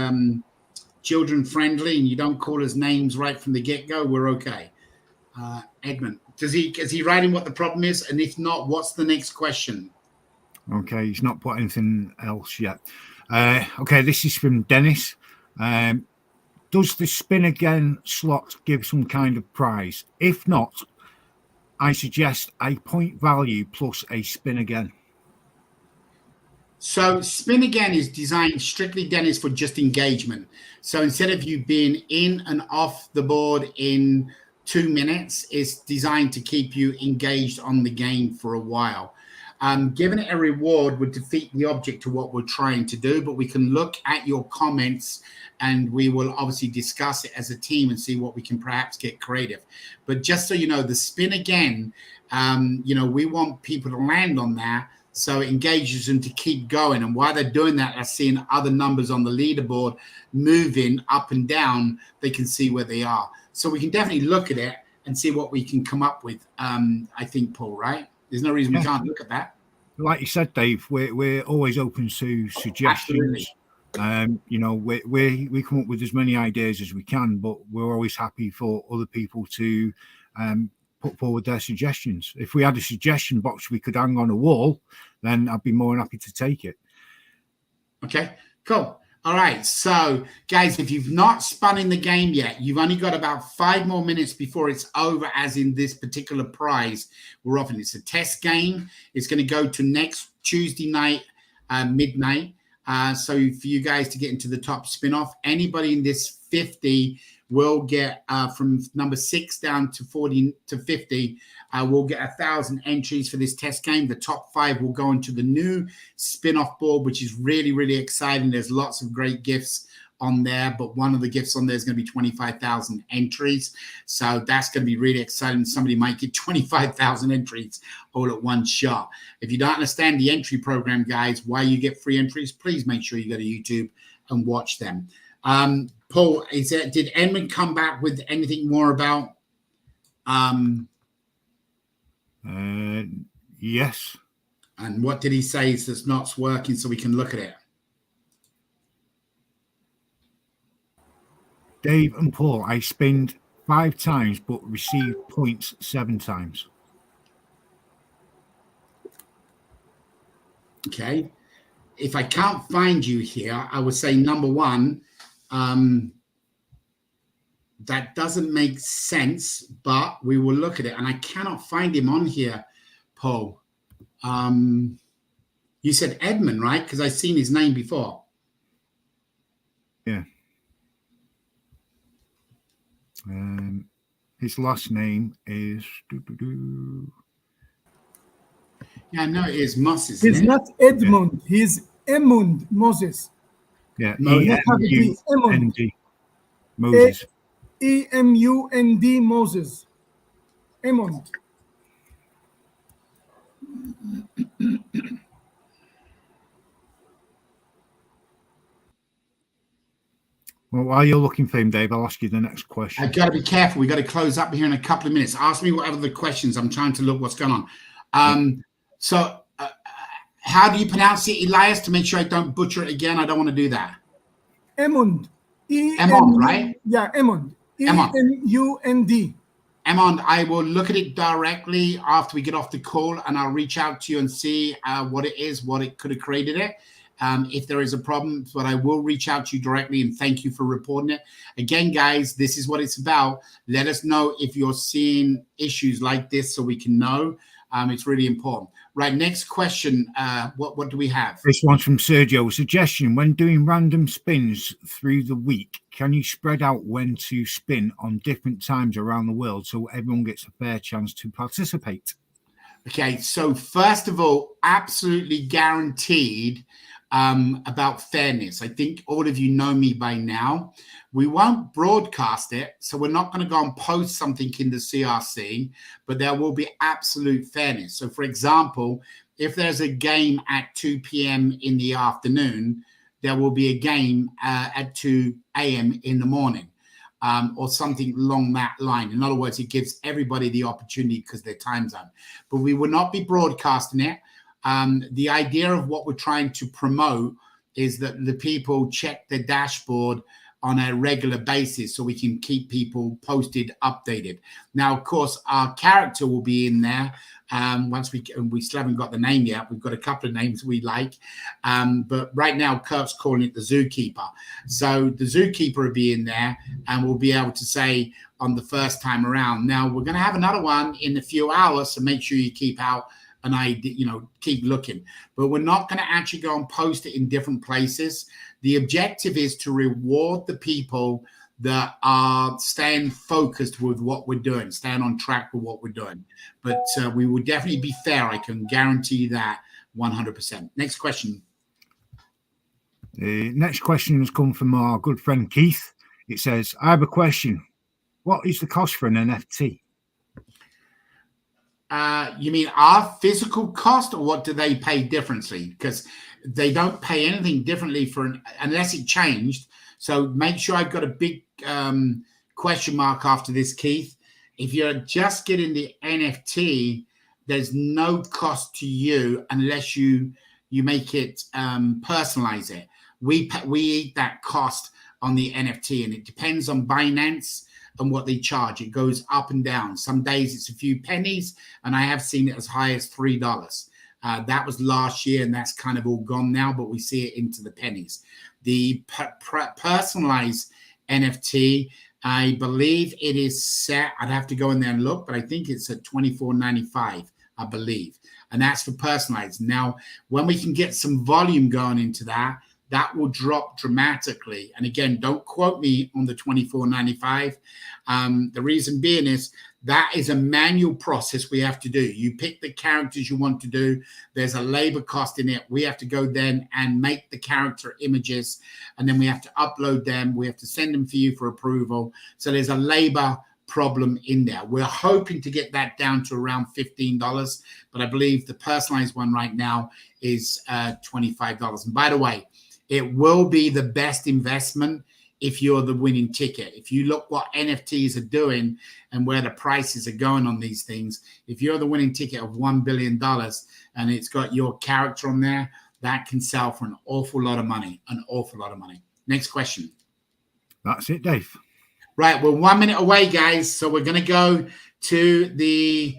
children friendly and you don't call us names right from the get-go, we're okay. Edmund, is he writing what the problem is? And if not, what's the next question? Okay, he's not put anything else yet. Okay, this is from Dennis. Does the spin again slot give some kind of prize? If not, I suggest a point value plus a spin again. So spin again is designed strictly, Dennis, for just engagement. So instead of you being in and off the board in 2 minutes, it's designed to keep you engaged on the game for a while. Giving it a reward would defeat the object of what we're trying to do, but we can look at your comments and we will obviously discuss it as a team and see what we can perhaps get creative. But just so you know, the spin again, we want people to land on that so it engages them to keep going. And while they're doing that, they're seeing other numbers on the leaderboard moving up and down. They can see where they are. So we can definitely look at it and see what we can come up with, I think, Paul, right? There's no reason we can't look at that. Like you said, Dave, we're always open to suggestions. Absolutely. We come up with as many ideas as we can, but we're always happy for other people to put forward their suggestions. If we had a suggestion box we could hang on a wall, then I'd be more than happy to take it. Okay, cool. All right, so guys, if you've not spun in the game yet, you've only got about 5 more minutes before it's over, as in this particular prize we're offering. It's a test game. It's going to go to next Tuesday night, midnight. So for you guys to get into the top spin-off, anybody in this 50 will get from number 6 down to 40 to 50. We'll get 1,000 entries for this test game. The top 5 will go into the new spin-off board, which is really, really exciting. There's lots of great gifts on there, but one of the gifts on there is going to be 25,000 entries. So that's going to be really exciting. Somebody might get 25,000 entries all at one shot. If you don't understand the entry program, guys, why you get free entries, please make sure you go to YouTube and watch them. Paul, did Edmund come back with anything more about? Yes. And what did he say is that's not working so we can look at it? Dave and Paul, I spinned 5 times but received points 7 times. Okay. If I can't find you here, I would say number 1, that doesn't make sense, but we will look at it. And I cannot find him on here, Paul. You said Edmund, right? Because I've seen his name before. Yeah. His last name is. Yeah, no, it is Moses. He's not Edmund. Yeah. He's Emund Moses. Yeah, E-M-U-N-D. Moses. E-M-U-N-D Moses. Emund. Well, while you're looking for him, Dave, I'll ask you the next question. I've got to be careful. We've got to close up here in a couple of minutes. Ask me whatever the questions. I'm trying to look what's going on. So how do you pronounce it, Elias, to make sure I don't butcher it again? I don't want to do that. Emund. Emund, right? Yeah, Emund. E-M-U-N-D. Emond, I will look at it directly after we get off the call, and I'll reach out to you and see what it is, what it could have created it. If there is a problem, but I will reach out to you directly, and thank you for reporting it. Again, guys, this is what it's about. Let us know if you're seeing issues like this so we can know. It's really important. Right, next question. What do we have? This one's from Sergio. Suggestion: when doing random spins through the week, can you spread out when to spin on different times around the world so everyone gets a fair chance to participate? Okay, so first of all, absolutely guaranteed about fairness. I think all of you know me by now. We won't broadcast it, so we're not going to go and post something in the CRC, but there will be absolute fairness. So, for example, if there's a game at 2 p.m. in the afternoon, there will be a game at 2 a.m. in the morning, or something along that line. In other words, it gives everybody the opportunity because their time zone. But we will not be broadcasting it. The idea of what we're trying to promote is that the people check the dashboard on a regular basis so we can keep people posted, updated. Now, of course, our character will be in there. Once we still haven't got the name yet. We've got a couple of names we like. But right now, Kurt's calling it the Zookeeper. So the Zookeeper will be in there, and we'll be able to say on the first time around. Now, we're going to have another one in a few hours, so make sure you keep out and keep looking. But we're not going to actually go and post it in different places. The objective is to reward the people that are staying focused with what we're doing, staying on track with what we're doing. But we will definitely be fair. I can guarantee that 100%. Next question. The next question has come from our good friend Keith. It says, I have a question. What is the cost for an NFT? You mean our physical cost, or what do they pay differently? Because they don't pay anything differently unless it changed. So make sure I've got a big question mark after this, Keith. If you're just getting the NFT, there's no cost to you unless you make it personalize it. We eat that cost on the NFT, and it depends on Binance and what they charge. It goes up and down. Some days it's a few pennies, and I have seen it as high as $3. That was last year, and that's kind of all gone now, but we see it into the pennies. The personalized NFT, I believe it is set. I'd have to go in there and look, but I think it's at $24.95, I believe. And that's for personalized. Now, when we can get some volume going into that, that will drop dramatically. And again, don't quote me on the $24.95. The reason being is that is a manual process we have to do. You pick the characters you want to do. There's a labor cost in it. We have to go then and make the character images, and then we have to upload them. We have to send them for you for approval. So there's a labor problem in there. We're hoping to get that down to around $15, but I believe the personalized one right now is $25. And by the way, it will be the best investment if you're the winning ticket. If you look what NFTs are doing and where the prices are going on these things, if you're the winning ticket of $1 billion and it's got your character on there, that can sell for an awful lot of money, Next question. That's it, Dave. Right, we're 1 minute away, guys. So we're going to go to the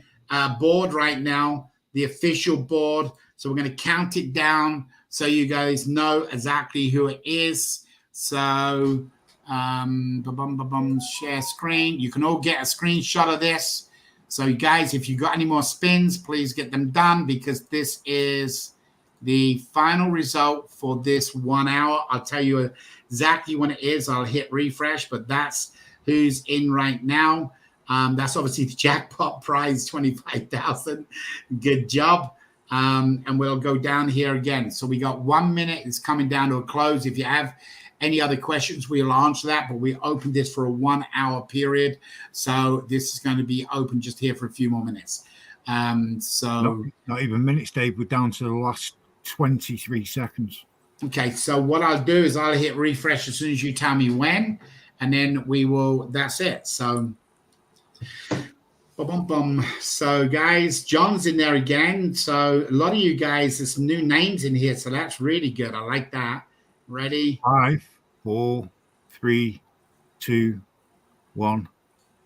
board right now, the official board. So we're going to count it down so you guys know exactly who it is. So share screen. You can all get a screenshot of this. So guys, if you've got any more spins, please get them done, because this is the final result for this 1 hour. I'll tell you exactly when it is. I'll hit refresh, but that's who's in right now. That's obviously the jackpot prize, 25,000. Good job. And we'll go down here again. So we got 1 minute. It's coming down to a close. If you have any other questions, we'll answer that. But we opened this for a 1 hour period. So this is going to be open just here for a few more minutes. So not even minutes, Dave. We're down to the last 23 seconds. Okay. So what I'll do is I'll hit refresh as soon as you tell me when. And then we will, that's it. So, so guys, John's in there again. So a lot of you guys, there's some new names in here. So that's really good. I like that. Ready? 5, 4, 3, 2, 1.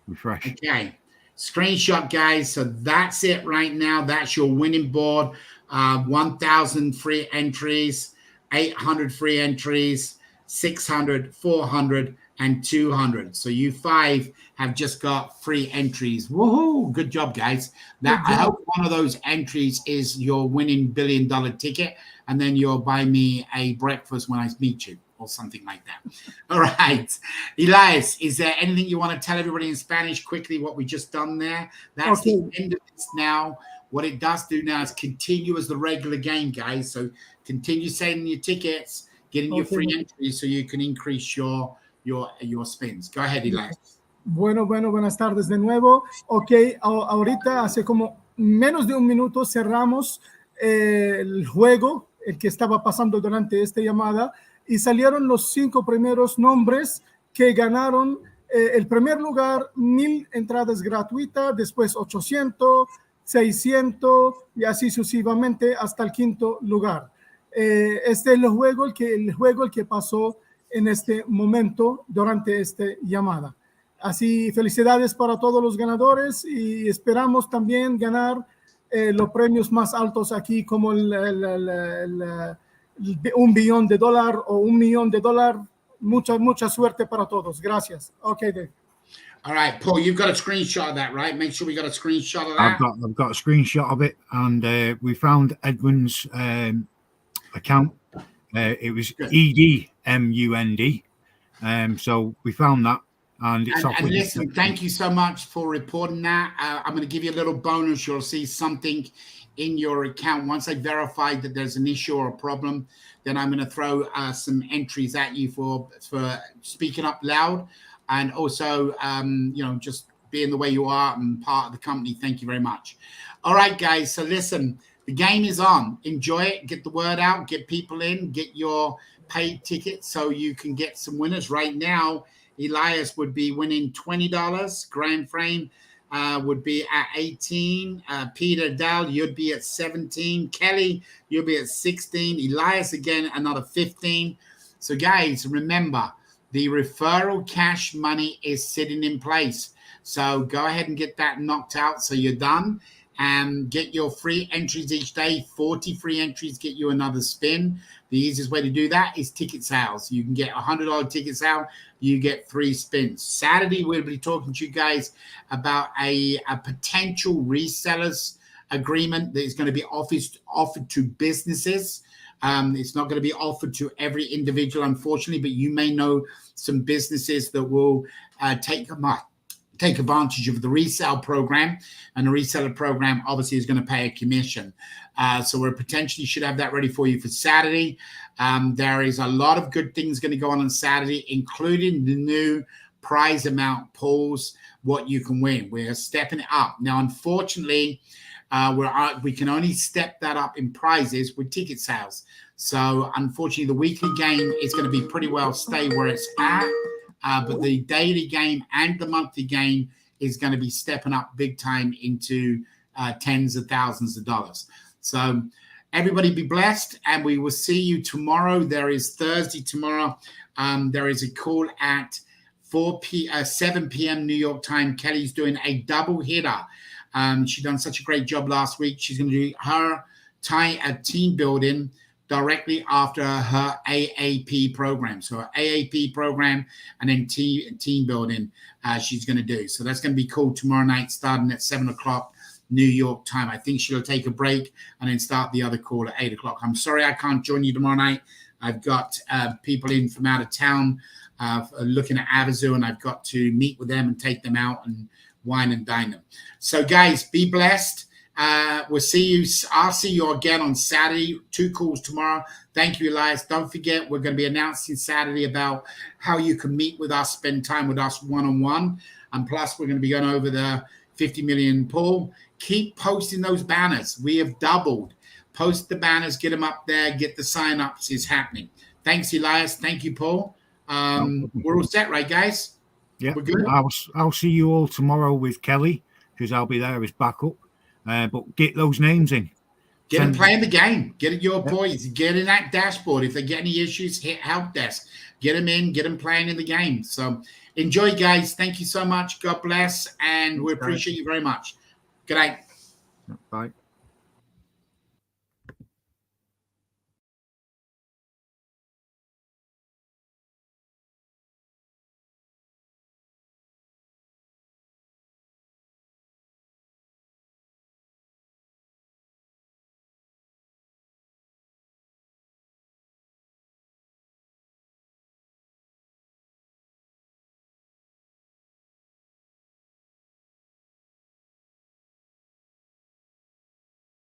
Refresh. Okay. Screenshot, guys. So that's it right now. That's your winning board. 1,000 free entries, 800 free entries, 600, 400, and 200. So you 5 have just got free entries. Woohoo! Good job, guys. That I hope one of those entries is your winning $1 billion ticket, and then you'll buy me a breakfast when I meet you, or something like that. All right. Elias, is there anything you want to tell everybody in Spanish quickly what we just done there? That's the end of this now. What it does do now is continue as the regular game, guys. So continue saving your tickets, getting your free entries so you can increase your spins. Go ahead, Elias. Bueno, buenas tardes de nuevo. Ok, ahorita hace como menos de un minuto cerramos el juego, el que estaba pasando durante esta llamada, y salieron los 5 primeros nombres que ganaron el primer lugar, 1,000 entradas gratuitas, después 800, 600 y así sucesivamente hasta el 5º lugar. Este es el juego el que pasó en este momento durante esta llamada. Así, felicidades para todos los ganadores y esperamos también ganar los premios más altos aquí, como $1 billón o $1 millón. Mucha suerte para todos. Gracias. Okay, Dave. All right, Paul, you've got a screenshot of that, right? Make sure we got a screenshot of that. I've got a screenshot of it, and we found Edwin's account. It was EDMUND. So we found that, and it's and listen, thank you so much for reporting that. I'm going to give you a little bonus. You'll see something in your account once I verified that there's an issue or a problem. Then I'm going to throw some entries at you for speaking up loud, and also just being the way you are and part of the company. Thank you very much. All right, guys. So listen. The game is on. Enjoy it. Get the word out. Get people in. Get your paid tickets so you can get some winners. Right now, Elias would be winning $20. Grand Frame would be at 18. Peter Dell, you'd be at 17. Kelly, you'll be at 16. Elias, again, another 15. So, guys, remember, the referral cash money is sitting in place. So go ahead and get that knocked out so you're done. And get your free entries each day. 40 free entries get you another spin. The easiest way to do that is ticket sales. You can get a $100 ticket sale. You get 3 spins. Saturday, we'll be talking to you guys about a potential resellers agreement that is going to be offered to businesses. It's not going to be offered to every individual, unfortunately, but you may know some businesses that will take advantage of the resale program, and the reseller program obviously is going to pay a commission. So we potentially should have that ready for you for Saturday. There is a lot of good things going to go on Saturday, including the new prize amount pools, what you can win. We're stepping it up. Now, unfortunately, we can only step that up in prizes with ticket sales. So unfortunately, the weekly game is going to be pretty well stay where it's at. But the daily game and the monthly game is going to be stepping up big time into tens of thousands of dollars. So everybody be blessed, and we will see you tomorrow. There is Thursday tomorrow. There is a call at 7 p.m. New York time. Kelly's doing a double hitter. She done such a great job last week. She's going to do her team building directly after her AAP program. So her AAP program and then team building she's going to do. So that's going to be cool tomorrow night starting at 7 o'clock New York time. I think she'll take a break and then start the other call at 8 o'clock. I'm sorry I can't join you tomorrow night. I've got people in from out of town looking at Avazoo, and I've got to meet with them and take them out and wine and dine them. So guys, be blessed. We'll see you. I'll see you again on Saturday. 2 calls tomorrow. Thank you, Elias. Don't forget, we're going to be announcing Saturday about how you can meet with us, spend time with us one-on-one. And plus, we're going to be going over the 50 million pool. Keep posting those banners. We have doubled. Post the banners, get them up there, get the sign-ups. It's happening. Thanks, Elias. Thank you, Paul. We're all set, right, guys? Yeah, we're good. I'll see you all tomorrow with Kelly, because I'll be there as backup. But get those names in. Get them playing the game. Get it your boys. Get in that dashboard. If they get any issues, hit help desk. Get them in. Get them playing in the game. So enjoy, guys. Thank you so much. God bless. And we appreciate you very much. Good night. Bye.